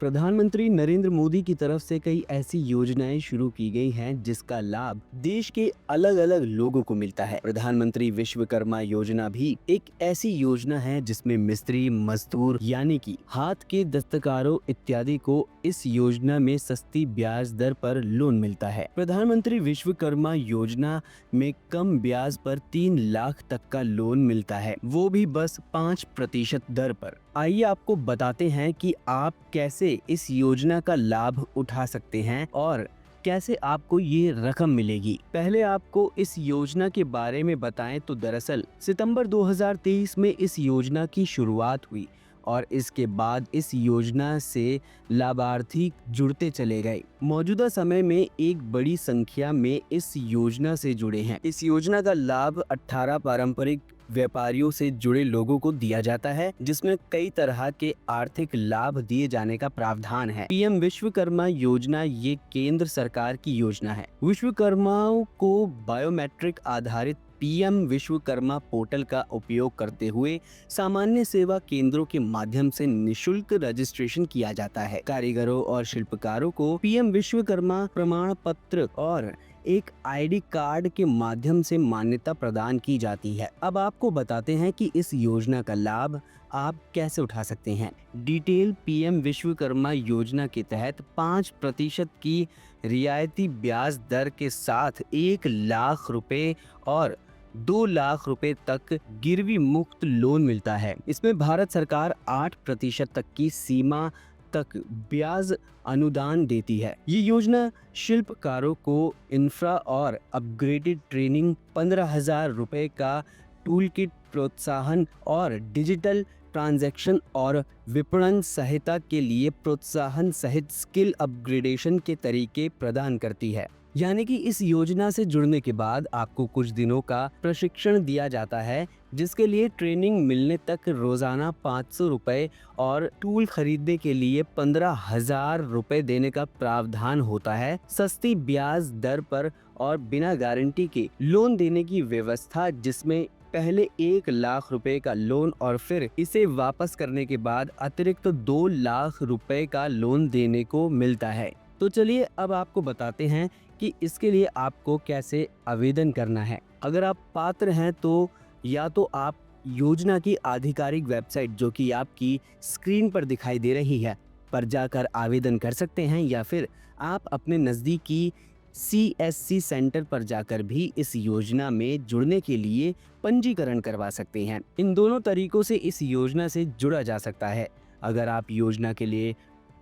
प्रधानमंत्री नरेंद्र मोदी की तरफ से कई ऐसी योजनाएं शुरू की गई हैं जिसका लाभ देश के अलग अलग लोगों को मिलता है। प्रधानमंत्री विश्वकर्मा योजना भी एक ऐसी योजना है जिसमें मिस्त्री, मजदूर यानी कि हाथ के दस्तकारों इत्यादि को इस योजना में सस्ती ब्याज दर पर लोन मिलता है। प्रधानमंत्री विश्वकर्मा योजना में कम ब्याज पर 3 लाख तक का लोन मिलता है, वो भी बस 5% दर पर। आइए आपको बताते हैं कि आप कैसे इस योजना का लाभ उठा सकते हैं और कैसे आपको ये रकम मिलेगी। पहले आपको इस योजना के बारे में बताएं तो दरअसल सितंबर 2023 में इस योजना की शुरुआत हुई और इसके बाद इस योजना से लाभार्थी जुड़ते चले गए। मौजूदा समय में एक बड़ी संख्या में इस योजना से जुड़े हैं। इस योजना का लाभ 18 पारंपरिक व्यापारियों से जुड़े लोगों को दिया जाता है, जिसमें कई तरह के आर्थिक लाभ दिए जाने का प्रावधान है। पीएम विश्वकर्मा योजना ये केंद्र सरकार की योजना है। विश्वकर्माओं को बायोमेट्रिक आधारित पीएम विश्वकर्मा पोर्टल का उपयोग करते हुए सामान्य सेवा केंद्रों के माध्यम से निशुल्क रजिस्ट्रेशन किया जाता है। कारीगरों और शिल्पकारों को पीएम विश्वकर्मा प्रमाण पत्र और एक आईडी कार्ड के माध्यम से मान्यता प्रदान की जाती है। अब आपको बताते हैं कि इस योजना का लाभ आप कैसे उठा सकते हैं। डिटेल पीएम विश्वकर्मा योजना के तहत 5% की रियायती ब्याज दर के साथ 1 लाख रुपए और 2 लाख रुपए तक गिरवी मुक्त लोन मिलता है। इसमें भारत सरकार 8% तक की सीमा तक ब्याज अनुदान देती है। ये योजना शिल्पकारों को इंफ्रा और अपग्रेडेड ट्रेनिंग, 15,000 रुपए का टूल किट प्रोत्साहन और डिजिटल ट्रांजैक्शन और विपणन सहायता के लिए प्रोत्साहन सहित स्किल अपग्रेडेशन के तरीके प्रदान करती है। यानी कि इस योजना से जुड़ने के बाद आपको कुछ दिनों का प्रशिक्षण दिया जाता है, जिसके लिए ट्रेनिंग मिलने तक रोजाना 500 रुपए और टूल खरीदने के लिए 15,000 रुपए देने का प्रावधान होता है। सस्ती ब्याज दर पर और बिना गारंटी के लोन देने की व्यवस्था, जिसमें पहले 1 लाख रुपए का लोन और फिर इसे वापस करने के बाद अतिरिक्त 2 लाख रुपए का लोन देने को मिलता है। तो चलिए अब आपको बताते हैं कि इसके लिए आपको कैसे आवेदन करना है। अगर आप पात्र हैं तो या तो आप योजना की आधिकारिक वेबसाइट, जो कि आपकी स्क्रीन पर दिखाई दे रही है, पर जाकर आवेदन कर सकते हैं, या फिर आप अपने नज़दीकी CSC सेंटर पर जाकर भी इस योजना में जुड़ने के लिए पंजीकरण करवा सकते हैं। इन दोनों तरीकों से इस योजना से जुड़ा जा सकता है। अगर आप योजना के लिए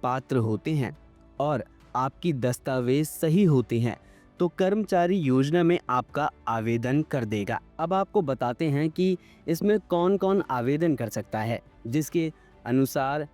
पात्र होते हैं और आपकी दस्तावेज सही होते हैं तो कर्मचारी योजना में आपका आवेदन कर देगा। अब आपको बताते हैं कि इसमें कौन कौन आवेदन कर सकता है, जिसके अनुसार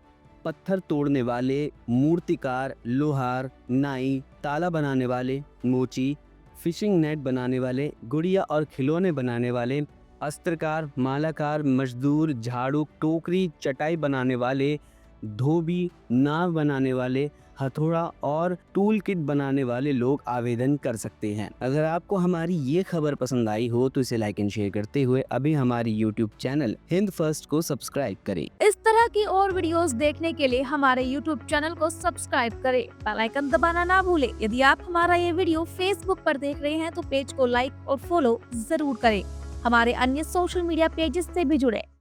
पत्थर तोड़ने वाले, मूर्तिकार, लोहार, नाई, ताला बनाने वाले, मोची, फिशिंग नेट बनाने वाले, गुड़िया और खिलौने बनाने वाले, अस्त्रकार, मालाकार, मजदूर, झाड़ू, टोकरी, चटाई बनाने वाले, धोबी, नाव बनाने वाले, हथौड़ा और टूल किट बनाने वाले लोग आवेदन कर सकते हैं। अगर आपको हमारी ये खबर पसंद आई हो तो इसे लाइक एंड शेयर करते हुए अभी हमारी YouTube चैनल हिंद फर्स्ट को सब्सक्राइब करें। इस तरह की और वीडियोस देखने के लिए हमारे YouTube चैनल को सब्सक्राइब करें, बेल आइकन दबाना ना भूलें। यदि आप हमारा ये वीडियो Facebook पर देख रहे हैं तो पेज को लाइक और फॉलो जरूर करें। हमारे अन्य सोशल मीडिया पेजेस से भी जुड़े।